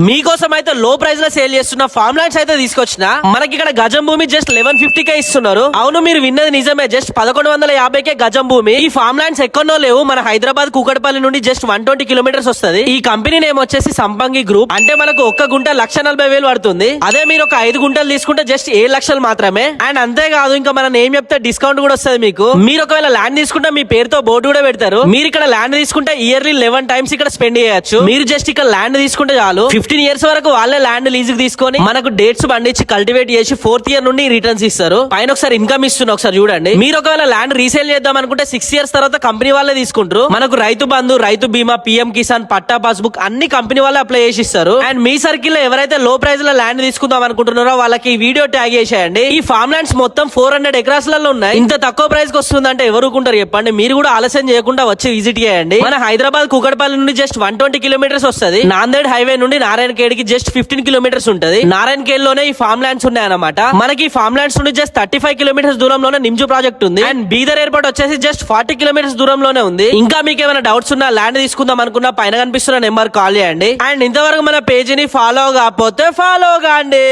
మీకోసం అయితే లో ప్రైస్ లో సేల్ చేస్తున్న ఫార్మ్ ల్యాండ్స్ అయితే తీసుకొచ్చిన. మనకి ఇక్కడ గజం భూమి జస్ట్ 1150కే ఇస్తున్నారు. అవును, మీరు విన్నది నిజమే. జస్ట్ 1150కే గజం భూమి. ఈ ఫార్మ్ ల్యాండ్స్ ఎక్కడో లేవు, మన హైదరాబాద్ కూకట్పల్లి నుండి జస్ట్ 120 కిలోమీటర్స్ వస్తుంది. ఈ కంపెనీ నేమ్ వచ్చేసి సంపంగి గ్రూప్. అంటే మనకు ఒక్క గుంట 1,40,000 పడుతుంది. అదే మీరు ఒక 5 గుంటలు తీసుకుంటే జస్ట్ 7 లక్షలు మాత్రమే. అండ్ అంతేకాదు, ఇంకా మన నేమ్ చెప్తే డిస్కౌంట్ కూడా వస్తుంది మీకు. మీరు ఒకవేళ ల్యాండ్ తీసుకుంటే మీ పేరుతో బోర్డు కూడా పెడతారు. మీరు ఇక్కడ ల్యాండ్ తీసుకుంటే ఇయర్లీ 11 టైమ్స్ ఇక్కడ స్పెండ్ చేయొచ్చు. మీరు జస్ట్ ఇక్కడ ల్యాండ్ తీసుకుంటే చాలు 15 ఇయర్స్ వరకు వాళ్ళే ల్యాండ్ లీజ్ తీసుకొని మనకు డేట్స్ పండించి కల్టివేట్ చేసి 4th ఇయర్ నుండి రిటర్న్స్ ఇస్తారు. పైన ఒకసారి ఇన్కమ్ ఇస్తున్నా, ఒకసారి చూడండి. మీరు ఒకవేళ ల్యాండ్ రీసేల్ చేద్దాం అనుకుంటే 6 ఇయర్స్ తర్వాత కంపెనీ వాళ్ళే తీసుకుంటారు. మనకు రైతు బంధు, రైతు బీమా, పిఎం కిసాన్, పట్టా పాస్బుక్ అన్ని కంపెనీ వాళ్ళే అప్లై చేసి ఇస్తారు. అండ్ మీ సర్కిల్ లో ఎవరైతే లో ప్రైస్ లో ల్యాండ్ తీసుకుందాం అనుకుంటున్నారో వాళ్ళకి ఈ వీడియో ట్యాగ్ చేసేయండి. ఈ ఫార్మ్ ల్యాండ్స్ మొత్తం 400 ఎకరాస్ లలో ఉన్నాయి. ఇంత తక్కువ ప్రైస్ కి వస్తుందంటే ఎవరుకుంటారు చెప్పండి. మీరు కూడా ఆలస్యం చేయకుండా వచ్చి విజిట్ చేయండి. మన హైదరాబాద్ కూకట్పల్లి నుండి జస్ట్ 120 కిలోమీటర్స్ వస్తుంది. నాందేడ్ హైవే నుండి నారాయణఖేడ్ కి జస్ట్ 15 కిలోమీటర్స్ ఉంటది. నారాయణఖేడ్ లోనే ఈ ఫార్మ్ ల్యాండ్స్ ఉన్నాయన్నమాట. మనకి ఈ ఫార్మ్ ల్యాండ్స్ నుండి జస్ట్ 35 కిలోమీటర్స్ దూరంలోనే నిమ్జు ప్రాజెక్ట్ ఉంది. అండ్ బీదర్ ఎయిర్పోర్ట్ వచ్చేసి జస్ట్ 40 కిలోమీటర్స్ దూరంలోనే ఉంది. ఇంకా మీకు ఏమైనా డౌట్స్ ఉన్నా, ల్యాండ్ తీసుకుందాం అనుకున్నా పైన కనిపిస్తున్న నెంబర్ కాల్ చేయండి. అండ్ ఇంతవరకు మన పేజీని ఫాలో కాకపోతే ఫాలో కాండి.